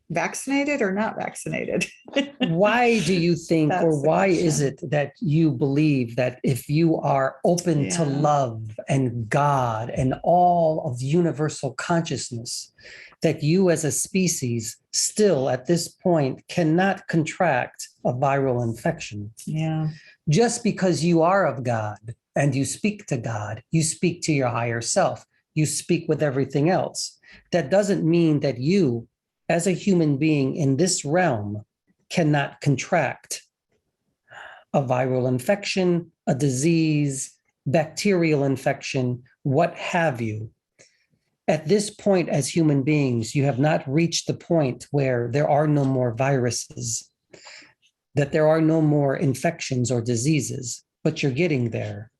vaccinated or not vaccinated? Why do you think, That's or the why is question. it that you believe that if you are open to Yeah. love and God and all of universal consciousness, that you as a species still at this point cannot contract a viral infection? Yeah. Just because you are of God and you speak to God, you speak to your higher self, you speak with everything else. That doesn't mean that you, as a human being in this realm, cannot contract a viral infection, a disease, bacterial infection, what have you. At this point, as human beings, you have not reached the point where there are no more viruses, that there are no more infections or diseases, but you're getting there.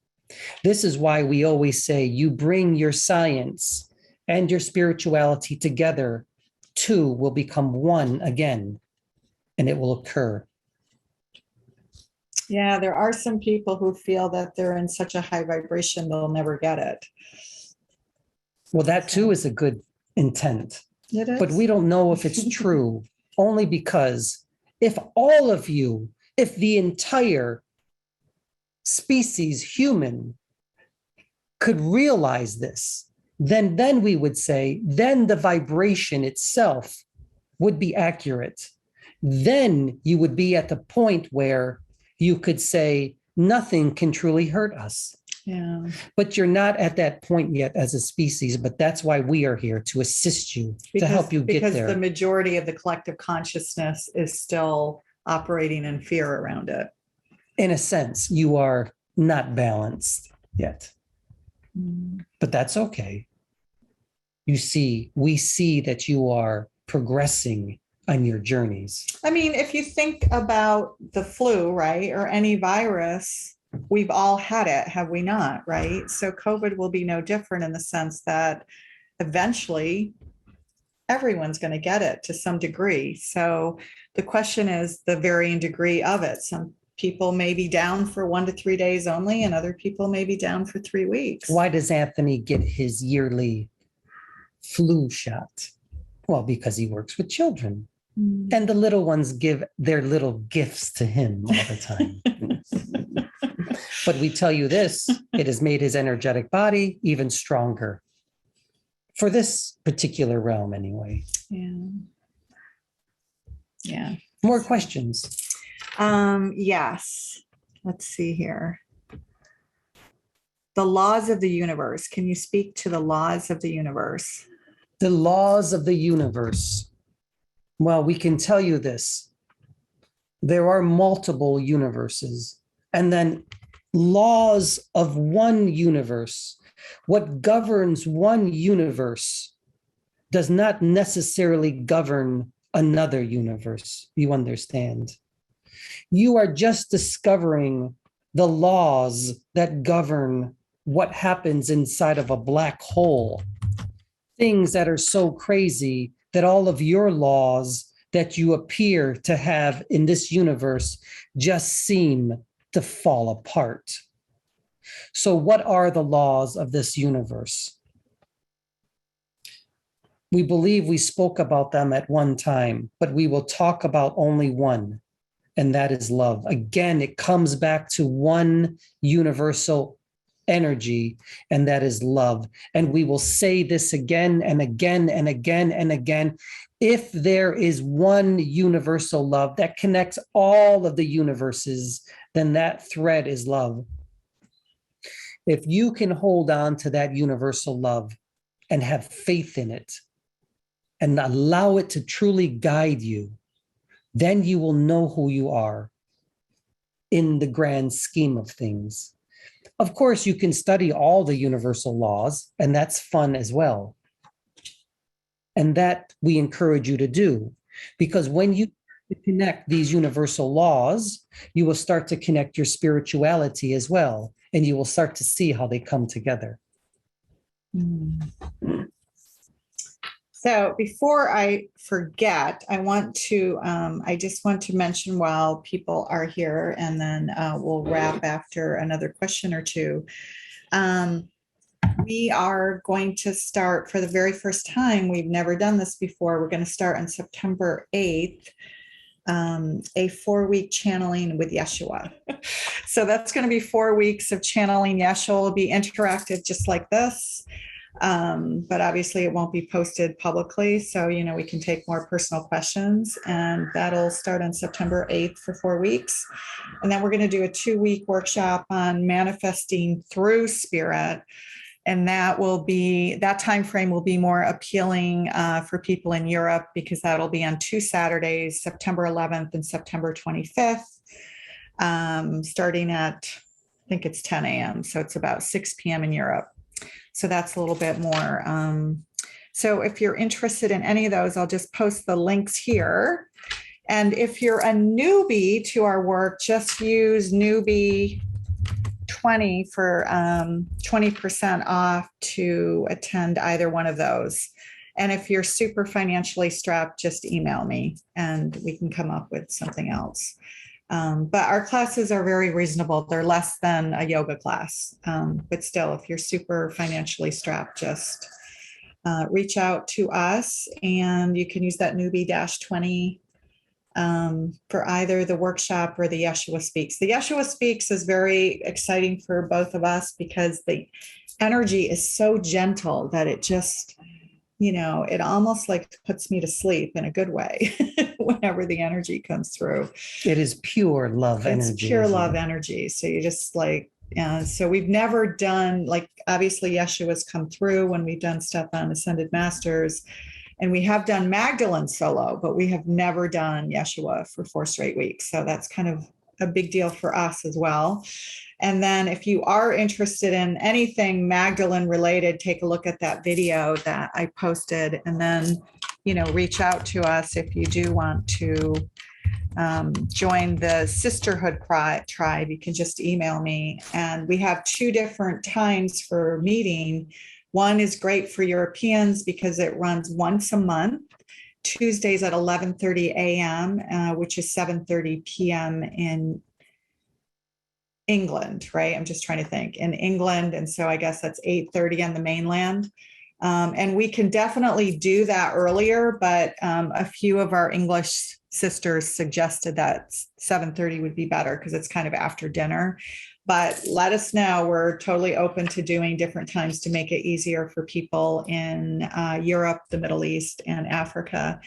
This is why we always say you bring your science and your spirituality together, two will become one again, and it will occur. Yeah, there are some people who feel that they're in such a high vibration, they'll never get it. Well, that too is a good intent, It is. but we don't know if it's true, only because if all of you, if the entire species human could realize this, then we would say, then the vibration itself would be accurate. Then you would be at the point where you could say, nothing can truly hurt us. Yeah. But you're not at that point yet as a species, but that's why we are here to assist you, to help you get Because there. the majority of the collective consciousness is still operating in fear around it. In a sense, you are not balanced yet, but that's okay. You see, we see that you are progressing on your journeys. I mean, if you think about the flu, right, or any virus, we've all had it, have we not, right? So COVID will be no different in the sense that eventually everyone's going to get it to some degree. So the question is the varying degree of it. Some people may be down for 1 to 3 days only, and other people may be down for 3 weeks. Why does Anthony get his yearly flu shot? Well, because he works with children. And the little ones give their little gifts to him all the time. But we tell you this, it has made his energetic body even stronger. For this particular realm, anyway. Yeah. Yeah. More questions? Yes. Let's see here. The laws of the universe. Can you speak to the laws of the universe? The laws of the universe. Well, we can tell you this. There are multiple universes, and then laws of one universe. What governs one universe does not necessarily govern another universe. You understand? You are just discovering the laws that govern what happens inside of a black hole. Things that are so crazy that all of your laws that you appear to have in this universe just seem to fall apart. So what are the laws of this universe? We believe we spoke about them at one time, but we will talk about only one, and that is love. Again, it comes back to one universal energy, and that is love. And we will say this again and again and again and again. If there is one universal love that connects all of the universes, then that thread is love. If you can hold on to that universal love and have faith in it and allow it to truly guide you, then you will know who you are in the grand scheme of things. Of course, you can study all the universal laws, and that's fun as well. And that we encourage you to do, because when you connect these universal laws, you will start to connect your spirituality as well, and you will start to see how they come together. So before I forget, I just want to mention while people are here, and then we'll wrap after another question or two. We are going to start for the very first time. We've never done this before. We're going to start on September 8th, a 4-week channeling with Yeshua. So that's going to be 4 weeks of channeling Yeshua. It'll be interactive just like this. But obviously it won't be posted publicly. So, we can take more personal questions, and that'll start on September 8th for 4 weeks. And then we're going to do a 2-week workshop on manifesting through spirit. And that time frame will be more appealing for people in Europe, because that'll be on 2 Saturdays, September 11th and September 25th, starting at, I think it's 10 a.m. So it's about 6 p.m. in Europe. So that's a little bit more. So if you're interested in any of those, I'll just post the links here. And if you're a newbie to our work, just use newbie 20 for 20% off to attend either one of those. And if you're super financially strapped, just email me and we can come up with something else. But our classes are very reasonable. They're less than a yoga class. But still, if you're super financially strapped, just reach out to us, and you can use that newbie-20 for either the workshop or the Yeshua Speaks. The Yeshua Speaks is very exciting for both of us, because the energy is so gentle that it just, it almost like puts me to sleep in a good way whenever the energy comes through. It is pure love energy. It's pure love energy. So you just so we've never done, obviously Yeshua's come through when we've done stuff on Ascended Masters, and we have done Magdalene solo, but we have never done Yeshua for 4 straight weeks. So that's kind of a big deal for us as well. And then if you are interested in anything Magdalene related, take a look at that video that I posted, and then, reach out to us if you do want to join the sisterhood tribe. You can just email me. And we have 2 different times for meeting. One is great for Europeans because it runs once a month, Tuesdays at 11:30 a.m., which is 7:30 p.m. in England, right? I'm just trying to think. In England, and so I guess that's 8:30 on the mainland. And we can definitely do that earlier, but a few of our English sisters suggested that 7:30 would be better because it's kind of after dinner. But let us know. We're totally open to doing different times to make it easier for people in Europe, the Middle East, and Africa.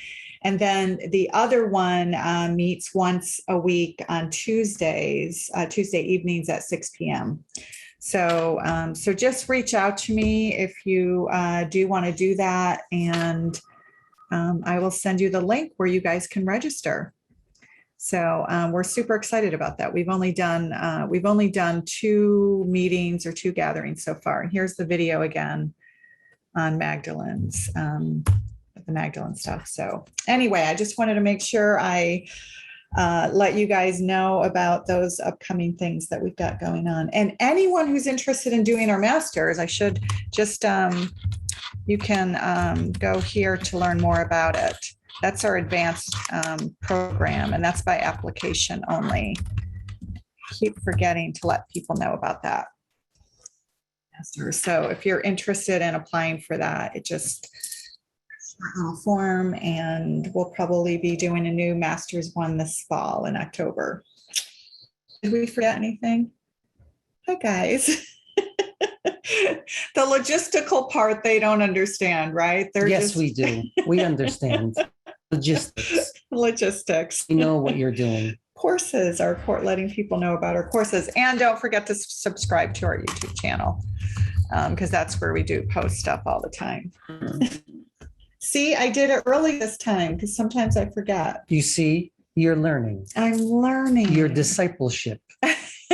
And then the other one meets once a week on Tuesday evenings at 6 p.m. So just reach out to me if you do want to do that, and I will send you the link where you guys can register. So we're super excited about that. We've only done 2 meetings or 2 gatherings so far. And here's the video again on Magdalene's, the Magdalene stuff. So anyway, I just wanted to make sure I let you guys know about those upcoming things that we've got going on. And anyone who's interested in doing our masters, I should just, you can go here to learn more about it. That's our advanced program, and that's by application only. I keep forgetting to let people know about that. So if you're interested in applying for that, it just form, and we'll probably be doing a new Masters one this fall in October. Did we forget anything? Hi, guys. The logistical part, they don't understand, right? Yes, we do. We understand. Logistics. We know what you're doing. Courses, letting people know about our courses. And don't forget to subscribe to our YouTube channel, because that's where we do post stuff all the time. See, I did it early this time because sometimes I forget. You see, you're learning. I'm learning. Your discipleship.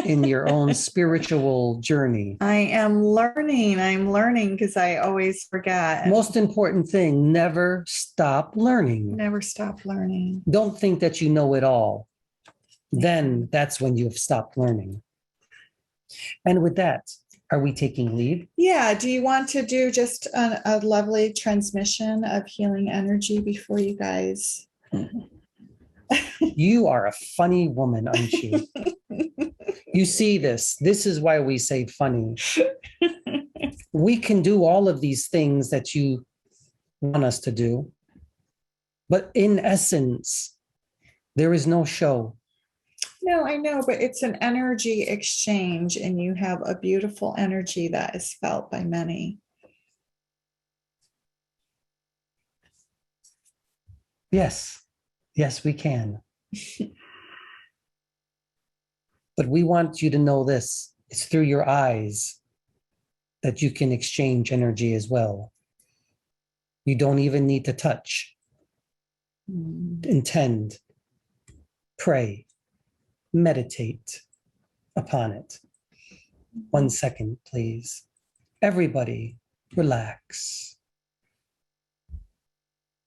in your own spiritual journey. I am learning. I'm learning because I always forget. Most important thing, never stop learning. Never stop learning. Don't think that you know it all. Then that's when you've stopped learning. And with that, are we taking leave? Yeah. Do you want to do just a lovely transmission of healing energy before you guys? You are a funny woman, aren't you? You see this. This is why we say funny. We can do all of these things that you want us to do. But in essence, there is no show. No, I know, but it's an energy exchange, and you have a beautiful energy that is felt by many. Yes. Yes, we can. But we want you to know this. It's through your eyes that you can exchange energy as well. You don't even need to touch. Intend, pray, meditate upon it. 1 second, please. Everybody, relax.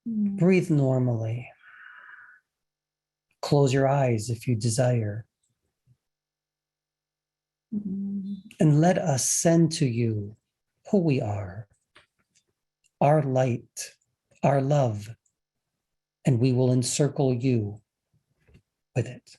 Breathe normally. Close your eyes if you desire. And let us send to you who we are, our light, our love, and we will encircle you with it.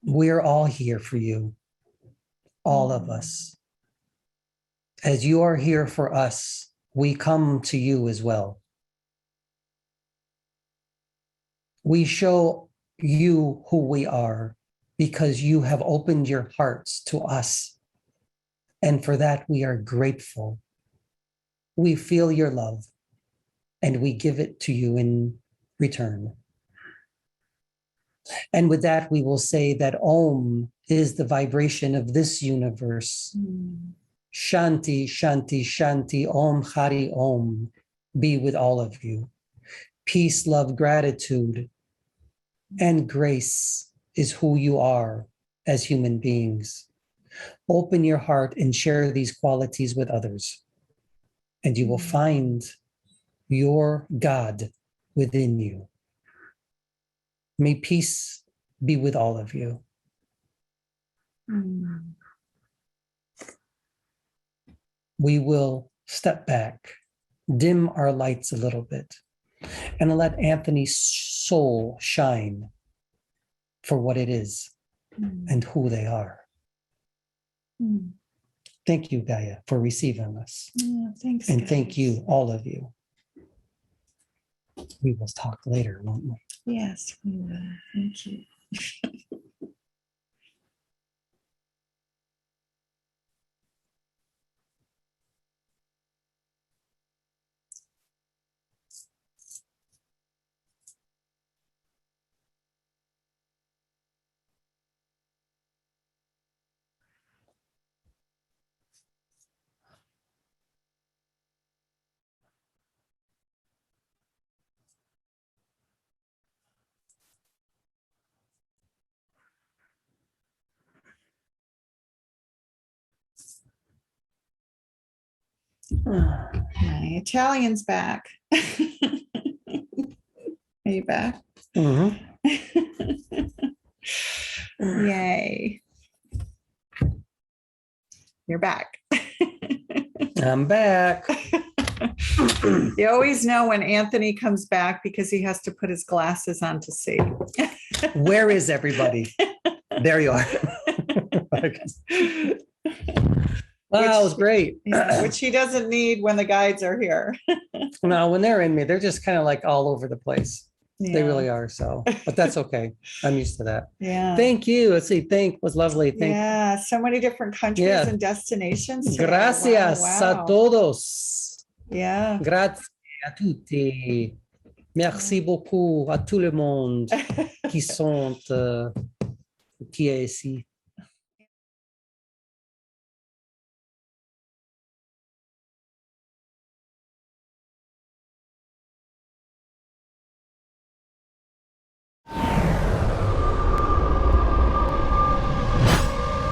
We're all here for you, all of us. As you are here for us, we come to you as well. We show you who we are because you have opened your hearts to us. And for that, we are grateful. We feel your love and we give it to you in return. And with that, we will say that Om is the vibration of this universe. Shanti, Shanti, Shanti, Om Hari Om be with all of you. Peace, love, gratitude, and grace is who you are as human beings. Open your heart and share these qualities with others, and you will find your God within you. May peace be with all of you. We will step back, dim our lights a little bit, and let Anthony's soul shine for what it is and who they are. Thank you, Gaia, for receiving us. Yeah, thanks. And guys. thank you, all of you. We will talk later, won't we? Yes, we will. Thank you. My Italian's back. Are you back? Yay. You're back. I'm back. You always know when Anthony comes back because he has to put his glasses on to see. Where is everybody? There you are. Wow, that was great. Yeah, which he doesn't need when the guides are here. No, when they're in me, they're just kind of like all over the place. They really are. So, but that's okay. I'm used to that. Yeah. Thank you. Let's see. Thank was lovely. Thank Yeah. So many different countries Yeah. and destinations. Today. Gracias Wow. a todos. Yeah. Grazie a tutti. Merci beaucoup à tout le monde qui sont qui est ici.